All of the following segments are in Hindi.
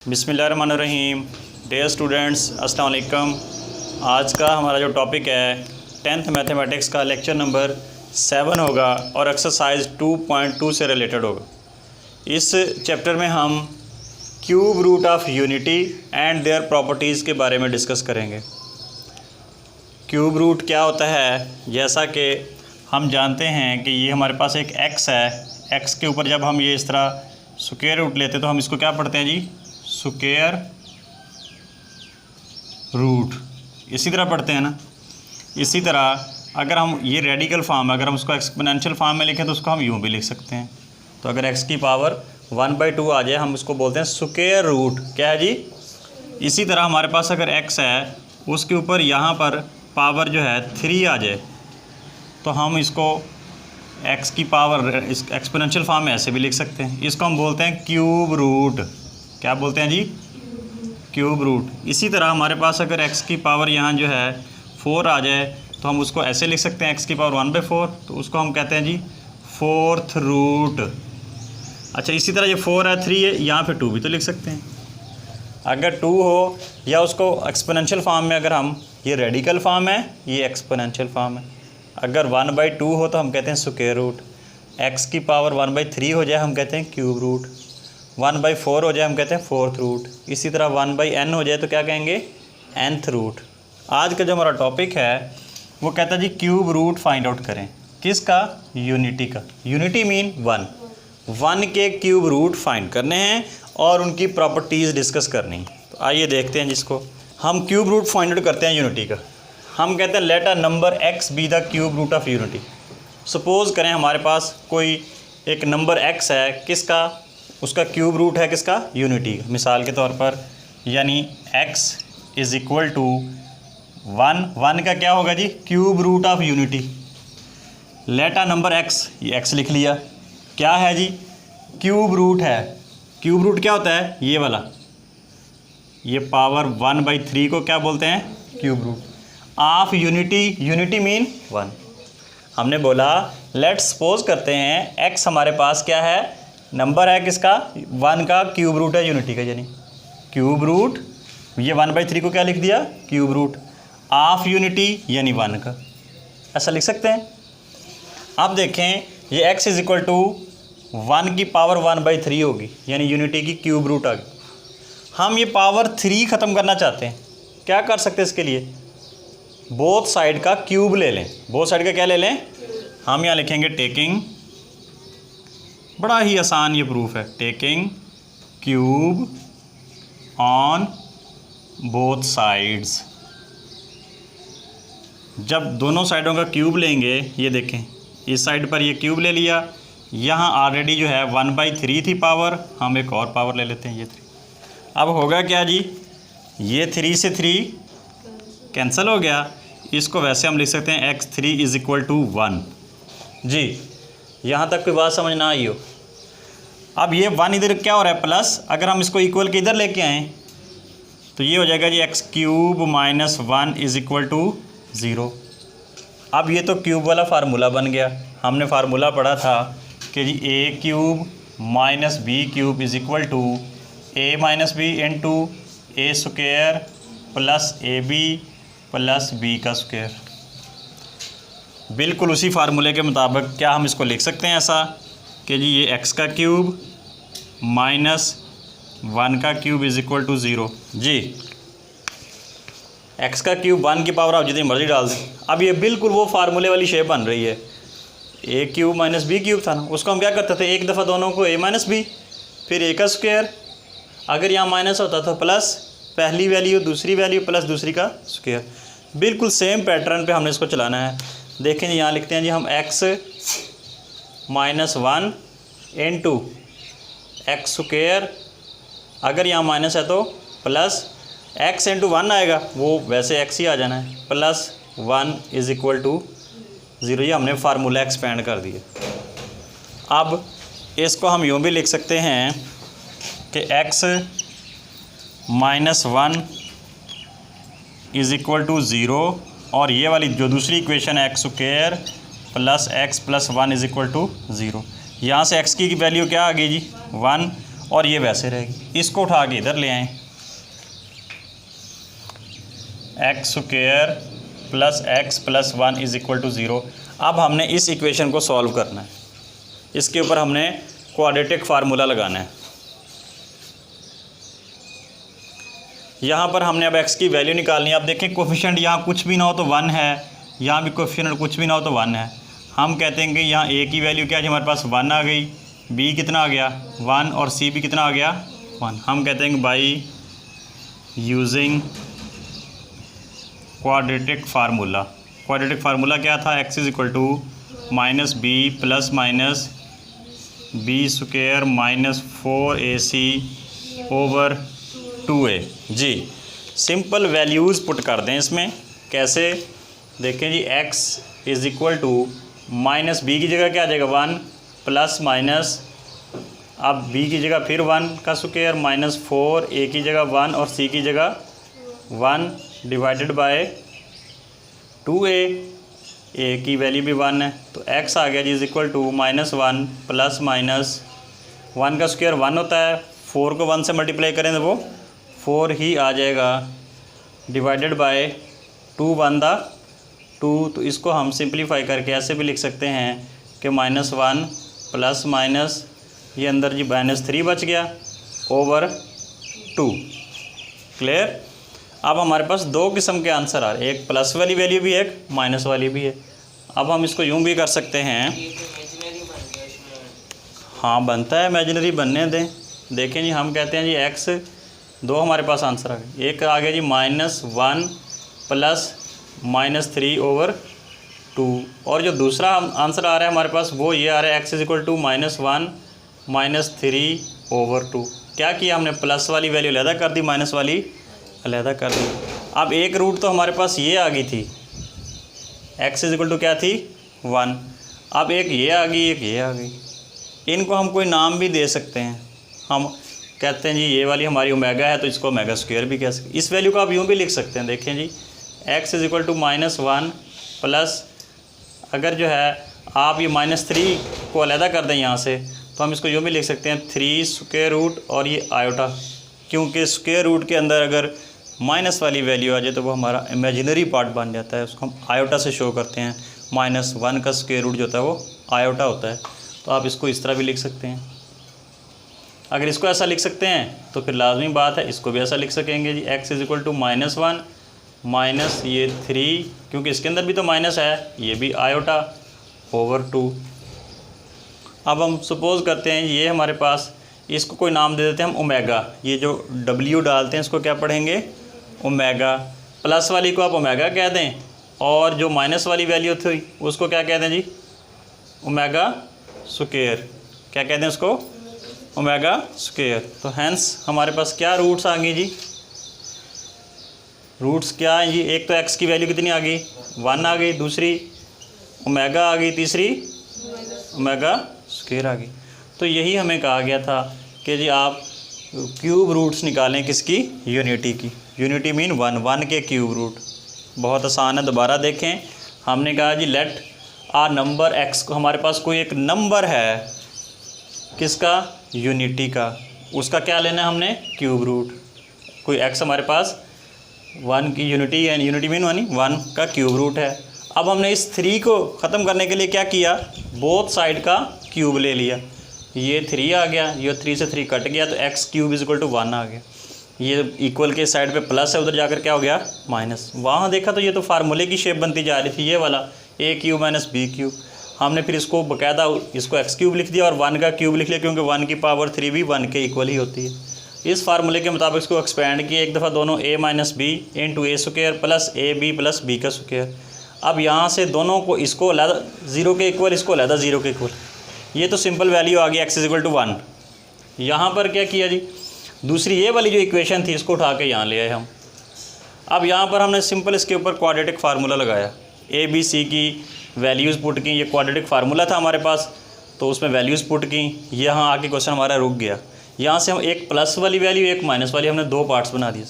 बिस्मिल्लाहिर्रहमानिर्रहीम। डियर स्टूडेंट्स, अस्सलाम वालेकुम। आज का हमारा जो टॉपिक है 10th मैथमेटिक्स का लेक्चर नंबर 7 होगा और एक्सरसाइज 2.2 से रिलेटेड होगा। इस चैप्टर में हम cube root of unity and their properties के बारे में डिस्कस करेंगे। क्यूब रूट क्या होता है, जैसा कि हम जानते हैं कि ये हमारे पास एक x है। x के ऊपर जब हम ये इस तरह स्क्वायर रूट लेते हैं तो हम इसको क्या पढ़ते हैं जी, स्क्वायर रूट, इसी तरह पढ़ते हैं ना। इसी तरह अगर हम ये रेडिकल फॉर्म है, अगर हम उसको एक्सपोनेंशियल फॉर्म में लिखें तो उसको हम यूँ भी लिख सकते हैं। तो अगर x की पावर 1/2 आ जाए हम उसको बोलते हैं स्क्वायर रूट, क्या है जी। इसी तरह हमारे पास अगर x है उसके ऊपर यहाँ पर पावर जो है 3 आ जाए तो हम इसको x की पावर इस एक्सपोनेंशियल फॉर्म में ऐसे भी लिख सकते हैं। इसको हम बोलते हैं क्यूब रूट। क्या बोलते हैं जी, क्यूब रूट। इसी तरह हमारे पास अगर x की पावर यहाँ जो है 4 आ जाए तो हम उसको ऐसे लिख सकते हैं, x की पावर 1/4, तो उसको हम कहते हैं जी फोर्थ रूट। अच्छा, इसी तरह ये 4 है, 3 है, यहाँ पे 2 भी तो लिख सकते हैं। अगर 2 हो या उसको एक्सपोनेंशियल फॉर्म में, अगर हम ये रेडिकल फॉर्म है, ये एक्सपोनेंशियल फॉर्म है। अगर 1/2 हो तो हम कहते हैं स्क्वायर रूट। x की पावर 1/3 हो जाए हम कहते हैं क्यूब रूट। 1/4 हो जाए हम कहते हैं फोर्थ रूट। इसी तरह 1/n हो जाए तो क्या कहेंगे, nth रूट। आज का जो हमारा टॉपिक है वो कहता है जी क्यूब रूट फाइंड आउट करें। किसका, यूनिटी का। यूनिटी मीन 1 के क्यूब रूट फाइंड करने हैं और उनकी प्रॉपर्टीज़ डिस्कस करनी है। तो आइए देखते हैं जिसको हम क्यूब रूट फाइंड आउट करते हैं यूनिटी का। हम कहते हैं let a number x be the cube root of unity. Suppose करें हमारे पास कोई एक नंबर x है, किसका, उसका क्यूब रूट है किसका, यूनिटी का। मिसाल के तौर पर यानी x इज़ इक्वल टू 1 का क्या होगा जी, cube root of unity. Let a number x, ये x लिख लिया, क्या है जी, क्यूब रूट है। क्यूब रूट क्या होता है, ये वाला, ये पावर 1/3 को क्या बोलते हैं, cube root of unity. Unity mean 1। हमने बोला लेट्स सपोज करते हैं x हमारे पास क्या है, नंबर है किसका, 1 का क्यूब रूट है यूनिटी का, यानी क्यूब रूट, ये 1/3 को क्या लिख दिया, क्यूब रूट ऑफ यूनिटी यानी 1 का, ऐसा लिख सकते हैं। अब देखें ये x इज़ इक्वल टू 1 की पावर 1/3 होगी, यानी यूनिटी की क्यूब रूट आ गई। हम ये पावर 3 ख़त्म करना चाहते हैं, क्या कर सकते हैं इसके लिए, बोथ साइड का क्यूब ले लें। बोथ साइड का क्या ले लें, हम यहाँ लिखेंगे टेकिंग, बड़ा ही आसान ये प्रूफ है, taking cube on both sides. जब दोनों साइडों का क्यूब लेंगे, ये देखें इस साइड पर ये क्यूब ले लिया, यहाँ ऑलरेडी जो है 1/3 थी पावर, हम एक और पावर ले लेते हैं, ये 3। अब होगा क्या जी, ये 3 से 3 कैंसिल हो गया। इसको वैसे हम लिख सकते हैं x3 इज़ इक्वल टू 1 जी। यहाँ तक कोई बात समझ ना आई हो। अब ये 1 इधर क्या हो रहा है, प्लस, अगर हम इसको इक्वल के इधर लेके आएँ तो ये हो जाएगा जी x³ - 1 इज़ इक्वल टू 0। अब ये तो क्यूब वाला फार्मूला बन गया। हमने फार्मूला पढ़ा था कि जी a³ - b³ is equal to a - b into a² plus ab plus b का स्क्वायर। बिल्कुल उसी फार्मूले के मुताबिक क्या हम इसको लिख सकते हैं ऐसा कि जी ये x का क्यूब माइनस 1 का क्यूब इज़ इक्वल टू 0 जी। x का क्यूब 1 की पावर आप जितनी मर्ज़ी डाल दें। अब ये बिल्कुल वो फार्मूले वाली शेप बन रही है। a³ - b³ था ना, उसको हम क्या करते थे, एक दफ़ा दोनों को a - b, फिर a का स्क्वायर, अगर यहाँ माइनस होता तो प्लस, पहली वैल्यू दूसरी वैल्यू प्लस दूसरी का स्क्वायर। बिल्कुल सेम पैटर्न पे हमने इसको चलाना है। देखें जी, यहाँ लिखते हैं जी हम x - 1 इंटू एक्स स्क्वायर, अगर यहाँ माइनस है तो प्लस x इंटू 1 आएगा, वो वैसे x ही आ जाना है, प्लस 1 इज़ इक्वल टू 0। ये हमने फार्मूला एक्सपेंड कर दिया। अब इसको हम यूँ भी लिख सकते हैं कि x - 1 इज़ इक्वल टू 0, और ये वाली जो दूसरी इक्वेशन है x² plus x plus 1 is equal to 0। यहाँ से x की वैल्यू क्या आ गई जी 1, और ये वैसे रहेगी। इसको उठा के इधर ले आएँ, x square plus x plus 1 is equal to 0। अब हमने इस इक्वेशन को सॉल्व करना है, इसके ऊपर हमने क्वाड्रेटिक फार्मूला लगाना है। यहाँ पर हमने अब x की वैल्यू निकालनी है। अब देखें कोफिशिएंट यहाँ कुछ भी ना हो तो 1 है, यहाँ भी कोफिशिएंट कुछ भी ना हो तो 1 है। हम कहते हैं कि यहाँ a की वैल्यू क्या है, हमारे पास 1 आ गई, b कितना आ गया 1, और c भी कितना आ गया 1। हम कहते हैं कि by using quadratic formula. Quadratic formula क्या था, x is equal to minus b plus minus b square minus 4ac over 2a जी। सिंपल वैल्यूज़ पुट कर दें इसमें। कैसे देखें जी, x is equal to minus b की जगह क्या आ जाएगा 1 प्लस माइनस, अब b की जगह फिर 1 का स्क्वायर माइनस 4a की जगह 1 और c की जगह 1 डिवाइडेड बाय 2a, a की वैल्यू भी 1 है तो x आ गया जी is equal to minus 1 plus minus 1 का स्क्वायर 1 होता है, 4 को 1 से मल्टीप्लाई करें तो वो 4 ही आ जाएगा, डिवाइडेड बाय 2 1 दा 2। तो इसको हम सिंप्लीफाई करके ऐसे भी लिख सकते हैं कि माइनस 1 प्लस माइनस ये अंदर जी माइनस 3 बच गया ओवर 2। क्लियर। अब हमारे पास दो किस्म के आंसर आ रहे हैं, एक प्लस वाली वैल्यू भी है, एक माइनस वाली भी है। अब हम इसको यूँ भी कर सकते हैं, हाँ बनता है, इमेजिनरी बनने दें। देखें जी, हम कहते हैं जी एक्स, दो हमारे पास आंसर आ गए। एक आ गया जी -1 प्लस -3 ओवर 2, और जो दूसरा आंसर आ रहा है हमारे पास वो ये आ रहा है x is equal to -1 -3 over 2। क्या किया हमने, प्लस वाली वैल्यू अलहदा कर दी, माइनस वाली अलहदा कर दी। अब एक रूट तो हमारे पास ये आ गई थी, एक्स इज इक्वल टू क्या थी 1। अब एक ये आ गई, एक ये आ गई। इनको हम कोई नाम भी दे सकते हैं। हम कहते हैं जी ये वाली हमारी ओमेगा है तो इसको ओमेगा स्क्वायर भी कह सकते हैं। इस वैल्यू को आप यूँ भी लिख सकते हैं। देखें जी, x is equal to -1 plus, अगर जो है आप ये -3 को अलहदा कर दें यहाँ से तो हम इसको यूँ भी लिख सकते हैं 3 स्क्वायर रूट और ये आयोटा, क्योंकि स्क्वायर रूट के अंदर अगर माइनस वाली वैल्यू आ जाए तो वो हमारा इमेजिनरी पार्ट बन जाता है, उसको हम आयोटा से शो करते हैं। -1 का स्क्वायर रूट जो होता है वो आयोटा होता है। तो आप इसको इस तरह भी लिख सकते हैं। अगर इसको ऐसा लिख सकते हैं तो फिर लाजमी बात है इसको भी ऐसा लिख सकेंगे जी, x is equal to -1 minus ये 3, क्योंकि इसके अंदर भी तो माइनस है, ये भी आयोटा ओवर 2। अब हम सपोज़ करते हैं ये हमारे पास, इसको कोई नाम दे देते हैं हम ओमेगा। ये जो W डालते हैं इसको क्या पढ़ेंगे, ओमेगा। प्लस वाली को आप ओमेगा कह दें, और जो माइनस वाली वैल्यू थी उसको क्या कहते हैं जी, ओमेगा स्क्वायर। क्या कहते हैं उसको, ओमेगा स्क्वायर। तो हैंस हमारे पास क्या रूट्स आ गई जी, रूट्स क्या है जी, एक तो x की वैल्यू कितनी आ गई 1 आ गई, दूसरी ओमेगा आ गई, तीसरी ओमेगा स्क्वायर आ गई। तो यही हमें कहा गया था कि जी आप क्यूब रूट्स निकालें किसकी, यूनिटी की। यूनिटी मीन 1 के क्यूब रूट। बहुत आसान है, दोबारा देखें। हमने कहा जी लेट आ नंबर x को, हमारे पास कोई एक नंबर है किसका, यूनिटी का, उसका क्या लेना है हमने, क्यूब रूट। कोई x हमारे पास 1 की यूनिटी है, यूनिटी मीन 1 का क्यूब रूट है। अब हमने इस 3 को ख़त्म करने के लिए क्या किया, बोथ साइड का क्यूब ले लिया। ये 3 आ गया, ये 3 से 3 कट गया तो x cube is equal to 1 आ गया। ये इक्वल के साइड पे प्लस है, उधर जाकर क्या हो गया माइनस। वहाँ देखा तो ये तो फार्मूले की शेप बनती जा रही थी, ये वाला a cube minus b cube. हमने फिर इसको बाकायदा इसको एक्स क्यूब लिख दिया और 1 का क्यूब लिख लिया, क्योंकि 1 की पावर 3 भी 1 के इक्वल ही होती है। इस फार्मूले के मुताबिक इसको एक्सपेंड किया एक दफ़ा, दोनों a minus b into a square plus a b plus b का स्क्वायर। अब यहाँ से दोनों को, इसको अलहदा 0 के इक्वल, इसको अलहदा 0 के इक्वल। ये तो सिंपल वैल्यू आ गई एक्स इज इक्वल टू 1। यहाँ पर क्या किया जी, दूसरी ये वाली जो इक्वेशन थी इसको उठा के यहाँ ले आए हम। अब यहाँ पर हमने सिंपल इसके ऊपर क्वाड्रेटिक फार्मूला लगाया, ए बी सी की वैल्यूज़ पुट की। ये क्वाड्रेटिक फार्मूला था हमारे पास, तो उसमें वैल्यूज़ पुट की। यहाँ आके क्वेश्चन हमारा रुक गया। यहाँ से हम एक प्लस वाली वैल्यू, एक माइनस वाली, हमने दो पार्ट्स बना दिए।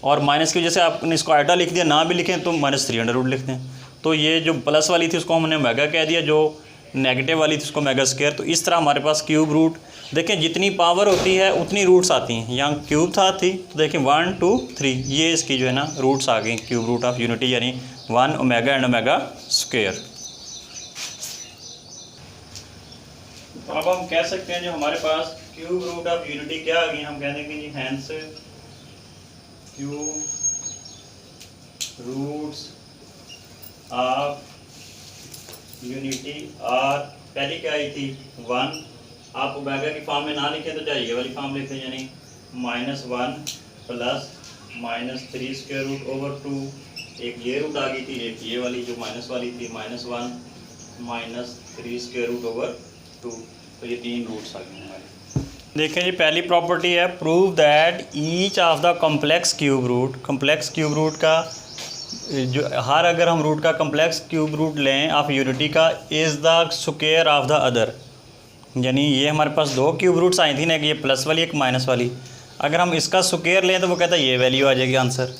और माइनस की वजह से आपने इसको आयोटा लिख दिया, ना भी लिखें तो -3 अंडर रूट लिखते हैं। तो ये जो प्लस वाली थी उसको हमने ओमेगा कह दिया, जो नेगेटिव वाली थी उसको मेगा स्क्वायर। तो इस तरह हमारे पास क्यूब रूट, देखें जितनी पावर होती है उतनी रूट्स आती हैं। यहाँ क्यूब था थी तो देखें 1 2 3 ये इसकी जो है ना रूट्स आ गई क्यूब रूट ऑफ यूनिटी, यानी 1 ओमेगा एंड ओमेगा स्क्वायर। तो अब हम कह सकते हैं जो हमारे पास क्यूब रूट ऑफ यूनिटी क्या आ गई, हम कह देंगे जी hence cube roots of unity are, पहली क्या आई थी 1, आप ओमेगा की फॉर्म में ना लिखें तो चाहिए वाली फॉर्म लिखते हैं, यानी -1 प्लस -3 स्क्वायर रूट ओवर 2, एक ये रूट आ गई थी, एक ये वाली जो माइनस वाली थी -1 -3 स्क्वायर रूट ओवर 2, तो ये 3 रूट्स आ गए हमारे। देखें जी पहली प्रॉपर्टी है prove that each of the complex cube root, complex cube root का जो हर अगर हम रूट का कॉम्प्लेक्स क्यूब रूट लें ऑफ यूनिटी का is the square of the other, यानी ये हमारे पास 2 क्यूब रूट्स आई थी ना, एक ये प्लस वाली एक माइनस वाली, अगर हम इसका स्क्वायर लें तो वो कहता है ये वैल्यू आ जाएगी आंसर,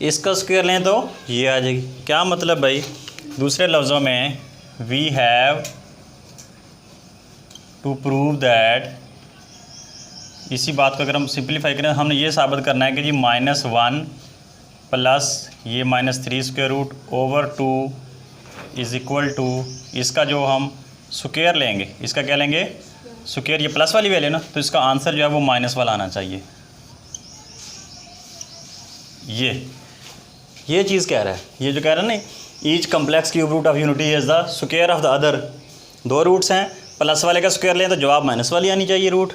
इसका स्क्वायर लें तो ये आ जाएगी। क्या मतलब भाई, दूसरे लफ्ज़ों में we have to prove that, इसी बात को अगर हम सिंप्लीफाई करें हमने ये साबित करना है कि जी -1 प्लस ये -3 square root over 2 is equal to, इसका जो हम स्क्वायर लेंगे, इसका क्या लेंगे स्क्वायर, ये प्लस वाली वैल्यू ना, तो इसका आंसर जो है वो माइनस वाला आना चाहिए। ये चीज़ कह रहा है, ये जो कह रहा है ना each complex cube root of unity is the square of the other, 2 roots हैं, प्लस वाले का स्क्वायर लें तो जवाब माइनस वाली आनी चाहिए रूट,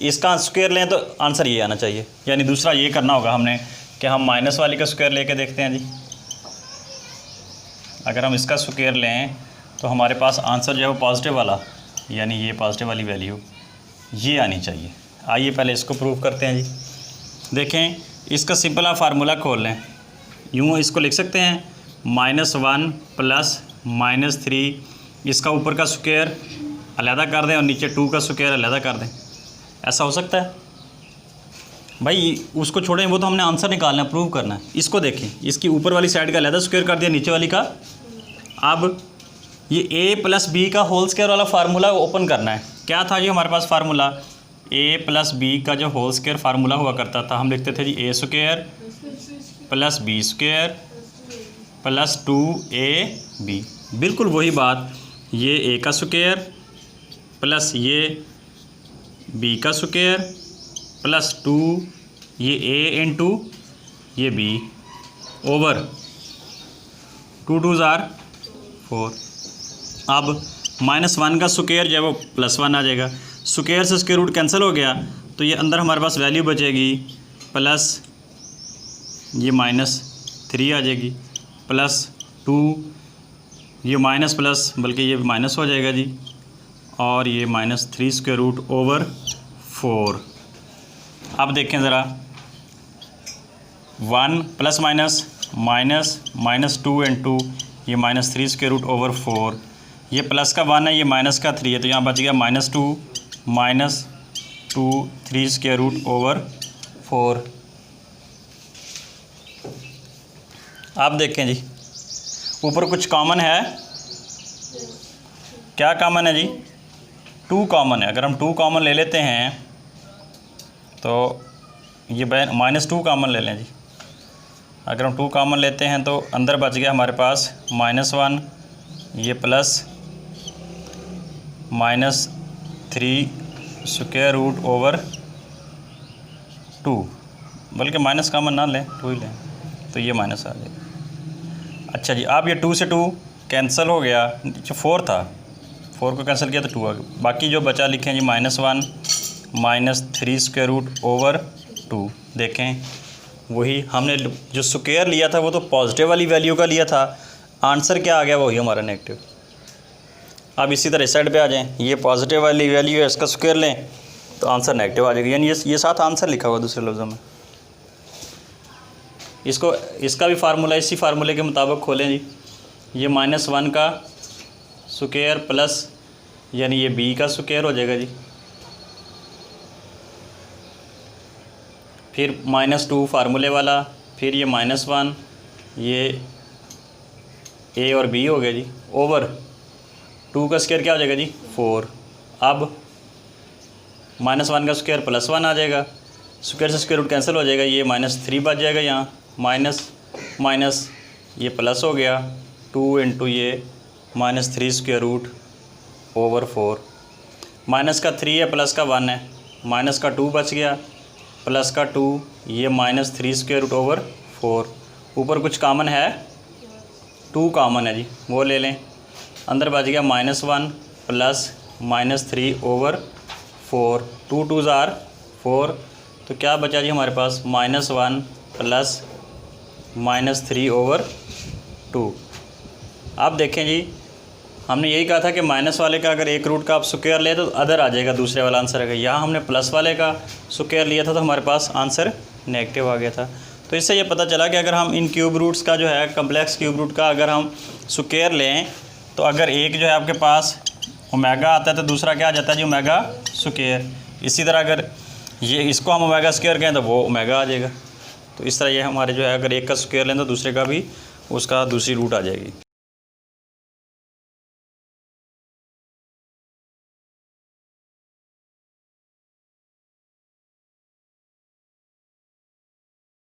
इसका स्क्वायर लें तो आंसर ये आना चाहिए, यानी दूसरा ये करना होगा हमने कि हम माइनस वाली का स्क्वायर लेके देखते हैं जी, अगर हम इसका स्क्वायर लें तो हमारे पास आंसर जो है वो पॉजिटिव वाला, यानी ये पॉजिटिव वाली वैल्यू ये आनी चाहिए। आइए पहले इसको प्रूव करते हैं जी। देखें इसका सिंपल आप फार्मूला खोल लें, यूँ इसको लिख सकते हैं -1 प्लस -3, इसका ऊपर का स्क्वायर अलहदा कर दें और नीचे 2 का स्क्वायर अलहदा कर दें, ऐसा हो सकता है भाई? उसको छोड़ें, वो तो हमने आंसर निकालना है, प्रूव करना है। इसको देखें, इसकी ऊपर वाली साइड का अलहदा स्क्वायर कर दिया, नीचे वाली का, अब ये a प्लस बी का होल स्क्वायर वाला फार्मूला ओपन करना है। क्या था जी हमारे पास फार्मूला, a प्लस बी का जो होल स्क्वायर फार्मूला हुआ करता था, हम लिखते थे जी a square plus b square plus 2ab, बिल्कुल वही बात, ये a का स्क्वायर प्लस ये b का स्क्वायर प्लस 2 ये a इंटू ये b ओवर 2 2s are 4। अब -1 का स्क्वायर जो है वो +1 आ जाएगा, स्क्वायर से स्क्वायर रूट कैंसिल हो गया, तो ये अंदर हमारे पास वैल्यू बचेगी प्लस ये -3 आ जाएगी प्लस 2 ये माइनस प्लस बल्कि ये माइनस हो जाएगा जी, और ये -3 स्क्वायर रूट ओवर 4। अब देखें ज़रा 1 प्लस माइनस 2 एंड 2 ये -3 स्क्वायर रूट ओवर 4, ये प्लस का 1 है ये माइनस का 3 है, तो यहाँ बच गया -2 3 स्क्वायर रूट ओवर 4। आप देखें जी ऊपर कुछ कॉमन है, क्या कॉमन है जी 2 कॉमन है, अगर हम 2 कॉमन ले लेते हैं तो ये -2 कॉमन ले लें जी, अगर हम 2 कॉमन लेते हैं तो अंदर बच गया हमारे पास -1 ये प्लस -3 स्क्वायर रूट ओवर 2, बल्कि माइनस कॉमन ना लें 2 ही लें तो ये माइनस आ जाएगा। अच्छा जी, अब ये 2 से 2 कैंसिल हो गया, जो 4 था 4 को कैंसिल किया तो 2 आ गया, बाकी जो बचा लिखें जी -1 -3 स्क्वायर रूट ओवर 2। देखें वही हमने जो स्क्वायर लिया था वो तो पॉजिटिव वाली वैल्यू का लिया था, आंसर क्या आ गया वही हमारा नेगेटिव। अब इसी तरह इस साइड पे आ जाएं, ये पॉजिटिव वाली वैल्यू है इसका स्क्वायर लें तो आंसर नेगेटिव आ जाएगा, यानी ये साथ आंसर लिखा हुआ दूसरे लफ्ज़ों में। इसका भी फार्मूला इसी फार्मूले के मुताबिक खोलें जी, ये -1 का स्क्वायर प्लस यानी ये b का स्क्वायर हो जाएगा जी, फिर -2 फार्मूले वाला, फिर ये -1 ये a और b हो गया जी ओवर 2 का स्क्वायर क्या हो जाएगा जी 4। अब -1 का स्क्वायर +1 आ जाएगा, स्क्वायर से स्क्वायर रूट कैंसिल हो जाएगा, ये -3 बच जाएगा, यहाँ माइनस माइनस ये प्लस हो गया 2 इंटू ये -3 स्क्वायर रूट ओवर 4। माइनस का 3 है प्लस का 1 है, माइनस का 2 बच गया प्लस का 2, ये -3 स्क्वायर रूट ओवर 4। ऊपर कुछ कॉमन है 2 कॉमन है जी, वो ले लें। अंदर बच गया -1 प्लस -3 ओवर 4, 2 2s आर 4। तो क्या बचा जी हमारे पास -1 प्लस -3 ओवर 2। अब देखें जी, हमने यही कहा था कि माइनस वाले का अगर एक रूट का आप स्क्वायर ले तो अदर आ जाएगा, दूसरे वाला आंसर आएगा। यहाँ हमने प्लस वाले का स्क्वायर लिया था तो हमारे पास आंसर नेगेटिव आ गया था। तो इससे ये पता चला कि अगर हम इन क्यूब रूट्स का जो है कम्प्लेक्स क्यूब रूट का अगर हम स्क्वायर लें तो अगर एक जो है आपके पास ओमेगा आता है तो दूसरा क्या आ जाता है जी ओमेगा स्क्वायर। इसी तरह अगर ये इसको हम ओमेगा स्क्वायर कहें तो वो ओमेगा आ जाएगा। तो इस तरह ये हमारे जो है अगर एक का स्क्वायर लें तो दूसरे का भी उसका दूसरी रूट आ जाएगी।